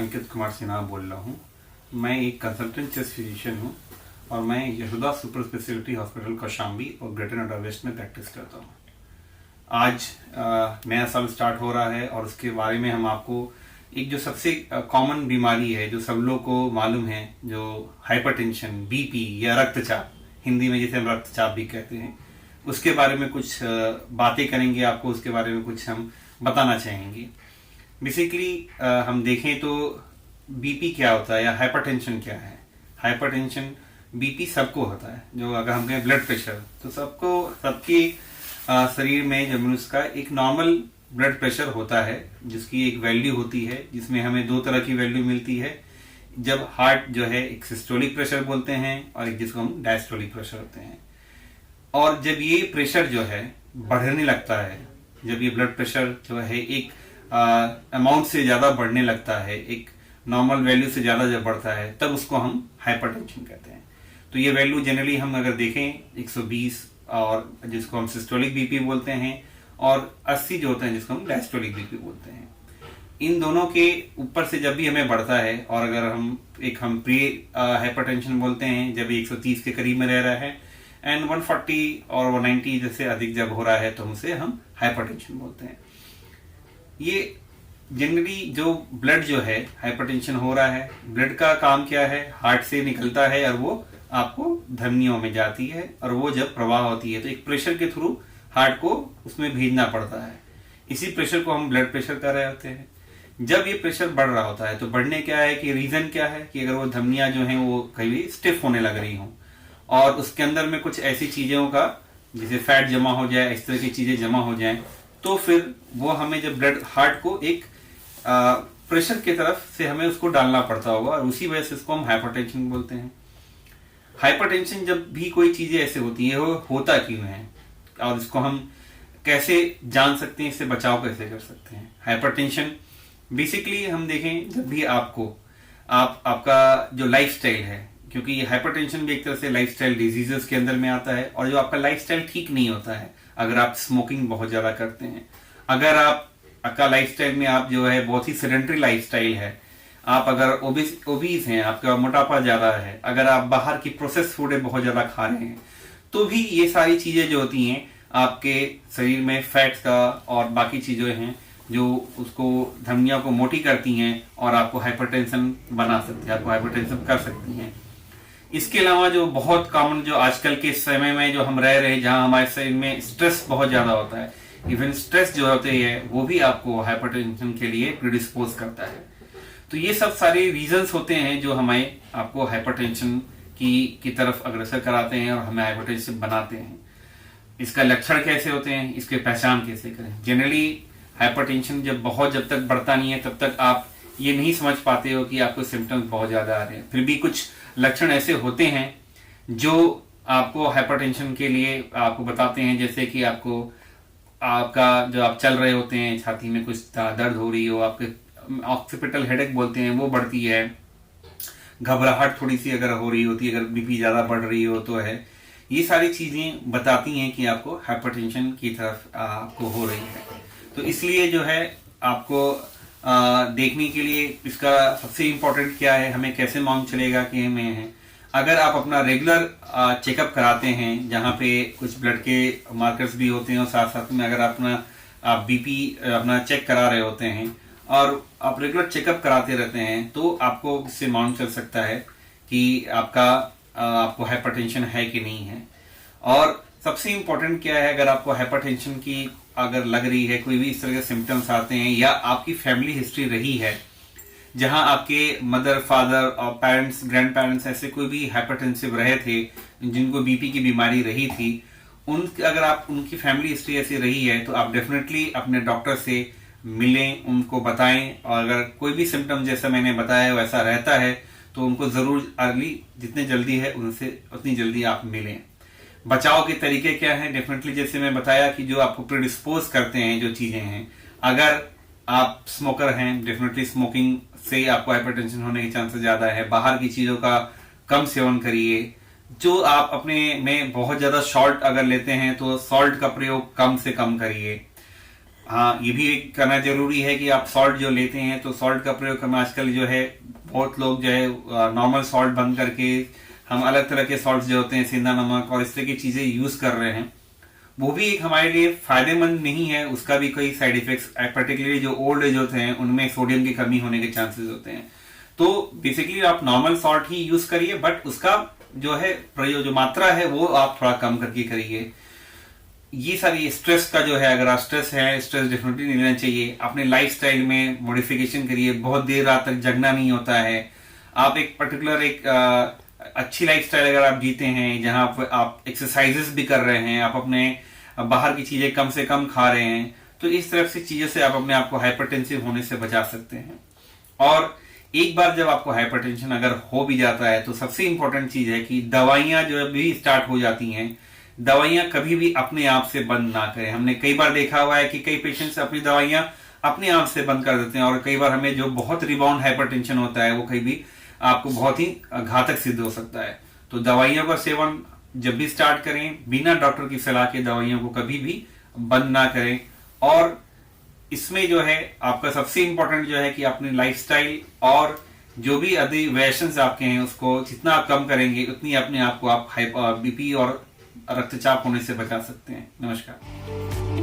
अंकित कुमार सिन्हा बोल रहा हूँ। मैं एक कंसल्टेंट चेस्ट फिजिशियन हूँ और मैं Yashoda super speciality hospital Kaushambi और ग्रेटर नोएडा वेस्ट में प्रैक्टिस करता हूँ। आज नया साल स्टार्ट हो रहा है और उसके बारे में हम आपको एक जो सबसे कॉमन बीमारी है जो सब लोग को मालूम है, जो हाइपरटेंशन, बीपी या रक्तचाप, हिंदी में जिसे हम रक्तचाप भी कहते हैं, उसके बारे में कुछ बातें करेंगे। आपको उसके बारे में कुछ हम बताना चाहेंगे। बेसिकली हम देखें तो बीपी क्या होता है या हाइपरटेंशन क्या है। हाइपरटेंशन, बीपी सबको होता है। जो अगर हम कहें ब्लड प्रेशर, तो सबके शरीर में जो मनुष्य का एक नॉर्मल ब्लड प्रेशर होता है जिसकी एक वैल्यू होती है, जिसमें हमें दो तरह की वैल्यू मिलती है। जब हार्ट जो है एक सिस्टोलिक प्रेशर बोलते हैं और एक जिसको हम डायस्टोलिक प्रेशर होते हैं। और जब ये प्रेशर जो है बढ़ने लगता है, जब ये ब्लड प्रेशर जो है एक अमाउंट से ज्यादा बढ़ने लगता है, एक नॉर्मल वैल्यू से ज्यादा जब बढ़ता है, तब उसको हम हाइपरटेंशन कहते हैं। तो ये वैल्यू जनरली हम अगर देखें 120 और जिसको हम सिस्टोलिक बीपी बोलते हैं, और 80 जो होते हैं जिसको हम डायस्टोलिक बीपी बोलते हैं। इन दोनों के ऊपर से जब भी हमें बढ़ता है, और अगर हम प्री हाइपरटेंशन बोलते हैं जब 130 के करीब में रह रहा है, एंड 140 और 190 जैसे अधिक जब हो रहा है तो उसे हम हाइपरटेंशन बोलते हैं। ये जनरली जो ब्लड जो है हाइपरटेंशन हो रहा है, ब्लड का काम क्या है, हार्ट से निकलता है और वो आपको धमनियों में जाती है, और वो जब प्रवाह होती है तो एक प्रेशर के थ्रू हार्ट को उसमें भेजना पड़ता है। इसी प्रेशर को हम ब्लड प्रेशर कर रहे होते हैं। जब ये प्रेशर बढ़ रहा होता है तो बढ़ने क्या है कि रीजन क्या है कि अगर वो धमनियां जो हैं वो कभी स्टिफ होने लग रही हों और उसके अंदर में कुछ ऐसी चीजों का जैसे फैट जमा हो जाए, इस तरह की चीजें जमा हो जाएं, तो फिर वो हमें जब ब्लड हार्ट को एक प्रेशर की तरफ से हमें उसको डालना पड़ता होगा, और उसी वजह से इसको हम हाइपरटेंशन बोलते हैं। हाइपरटेंशन जब भी कोई चीजें ऐसे होती है, वो होता क्यों है और इसको हम कैसे जान सकते हैं, इससे बचाव कैसे कर सकते हैं। हाइपरटेंशन बेसिकली हम देखें जब भी आपका जो लाइफस्टाइल है, क्योंकि ये हाइपरटेंशन भी एक तरह से लाइफस्टाइल डिजीजेस के अंदर में आता है, और जो आपका लाइफस्टाइल ठीक नहीं होता है, अगर आप स्मोकिंग बहुत ज्यादा करते हैं, अगर आपका लाइफस्टाइल में आप जो है बहुत ही सेडेंटरी लाइफस्टाइल है, आप अगर ओबीज हैं, आपका मोटापा ज्यादा है, अगर आप बाहर की प्रोसेस फूड बहुत ज्यादा खा रहे हैं, तो भी ये सारी चीजें जो होती हैं आपके शरीर में फैट्स का और बाकी चीजें हैं जो उसको धमनियों को मोटी करती हैं और आपको हाइपरटेंशन बना सकती है, आपको हाइपरटेंशन कर सकती हैं। इसके अलावा जो बहुत कॉमन जो आजकल के समय में जो हम रह रहे हैं, जहां हमारे शरीर में स्ट्रेस बहुत ज्यादा होता है, इवन स्ट्रेस जो होते हैं वो भी आपको हाइपरटेंशन के लिए प्रिडिस्पोज करता है। तो ये सब सारे रीजंस होते हैं जो हमें आपको हाइपरटेंशन की तरफ अग्रसर कराते हैं और हमें हाइपरटेंशन बनाते हैं। इसका लक्षण कैसे होते हैं, इसकी पहचान कैसे करें। जनरली हाइपरटेंशन जब तक बढ़ता नहीं है तब तक आप ये नहीं समझ पाते हो कि आपको सिम्टम्स बहुत ज्यादा आ रहे हैं। फिर भी कुछ लक्षण ऐसे होते हैं जो आपको हाइपरटेंशन के लिए आपको बताते हैं, जैसे कि आपका जो आप चल रहे होते हैं, छाती में कुछ दर्द हो रही हो, आपके ऑक्सीपिटल हेडेक बोलते हैं वो बढ़ती है, घबराहट थोड़ी सी अगर हो रही होती है, अगर बीपी ज्यादा बढ़ रही हो तो है। ये सारी चीजें बताती हैं कि आपको हाइपरटेंशन की तरफ आपको हो रही है। तो इसलिए जो है आपको देखने के लिए इसका सबसे इम्पोर्टेंट क्या है, हमें कैसे मालूम चलेगा कि हमें है। अगर आप अपना रेगुलर चेकअप कराते हैं जहाँ पे कुछ ब्लड के मार्कर्स भी होते हैं, और साथ साथ में अगर आप बीपी अपना चेक करा रहे होते हैं और आप रेगुलर चेकअप कराते रहते हैं, तो आपको इससे मालूम चल सकता है कि आपको हाइपरटेंशन है कि नहीं है। और सबसे इम्पोर्टेंट क्या है, अगर आपको हाइपरटेंशन की अगर लग रही है, कोई भी इस तरह के सिम्टम्स आते हैं, या आपकी फैमिली हिस्ट्री रही है जहां आपके मदर, फादर और पेरेंट्स, ग्रैंड पेरेंट्स ऐसे कोई भी हाइपरटेंसिव रहे थे, जिनको बीपी की बीमारी रही थी, अगर उनकी फैमिली हिस्ट्री ऐसी रही है, तो आप डेफिनेटली अपने डॉक्टर से मिलें, उनको बताएं, और अगर कोई भी सिम्टम जैसा मैंने बताया वैसा रहता है तो उनको जरूर जितने जल्दी है उनसे उतनी जल्दी आप मिलें। बचाव के तरीके क्या हैं, डेफिनेटली जैसे मैं बताया कि जो आपको प्रिडिस्पोज करते हैं जो चीजें हैं, अगर आप स्मोकर हैं, डेफिनेटली स्मोकिंग से आपको हाइपरटेंशन होने के चांसेस ज्यादा है। बाहर की चीजों का कम सेवन करिए। जो आप अपने में बहुत ज्यादा सॉल्ट अगर लेते हैं तो सॉल्ट का प्रयोग कम से कम करिए। हाँ, ये भी करना जरूरी है कि आप सॉल्ट जो लेते हैं तो सॉल्ट का प्रयोग करना। आजकल जो है बहुत लोग जो है नॉर्मल सॉल्ट बंद करके हम अलग तरह के सॉल्ट जो होते हैं, सेंधा नमक और इस तरह की चीजें यूज कर रहे हैं। वो भी एक हमारे लिए फायदेमंद नहीं है, उसका भी कई साइड इफेक्ट्स, पर्टिकुलरली जो ओल्ड एज होते हैं उनमें सोडियम की कमी होने के चांसेस होते हैं। तो बेसिकली आप नॉर्मल सॉल्ट ही यूज करिए, बट उसका जो है प्रयोग, जो मात्रा है वो आप थोड़ा कम करके करिए। ये सारी स्ट्रेस का जो है, अगर आप स्ट्रेस डेफिनेटली नहीं लेना चाहिए। अपने लाइफस्टाइल में मॉडिफिकेशन करिए। बहुत देर रात तक जगना नहीं होता है। आप एक पर्टिकुलर अच्छी लाइफस्टाइल अगर आप जीते हैं, जहां आप एक्सरसाइजेस भी कर रहे हैं, आप अपने बाहर की चीजें कम से कम खा रहे हैं, तो इस तरफ से चीजों से आप अपने आप को हाइपरटेंसिव होने से बचा सकते हैं। और एक बार जब आपको हाइपरटेंशन अगर हो भी जाता है तो सबसे इंपॉर्टेंट चीज है कि दवाइयां जो भी स्टार्ट हो जाती हैं, दवाइयां कभी भी अपने आप से बंद ना करें। हमने कई बार देखा हुआ है कि कई पेशेंट्स अपनी दवाइयां अपने आप से बंद कर देते हैं, और कई बार हमें जो बहुत रिबाउंड हाइपरटेंशन होता है वो कहीं भी आपको बहुत ही घातक सिद्ध हो सकता है। तो दवाइयों का सेवन जब भी स्टार्ट करें, बिना डॉक्टर की सलाह के दवाइयों को कभी भी बंद ना करें। और इसमें जो है आपका सबसे इंपॉर्टेंट जो है कि अपनी लाइफस्टाइल और जो भी अधिवेशंस आपके हैं उसको जितना आप कम करेंगे उतनी अपने आप को आप बीपी और रक्तचाप होने से बचा सकते हैं। नमस्कार।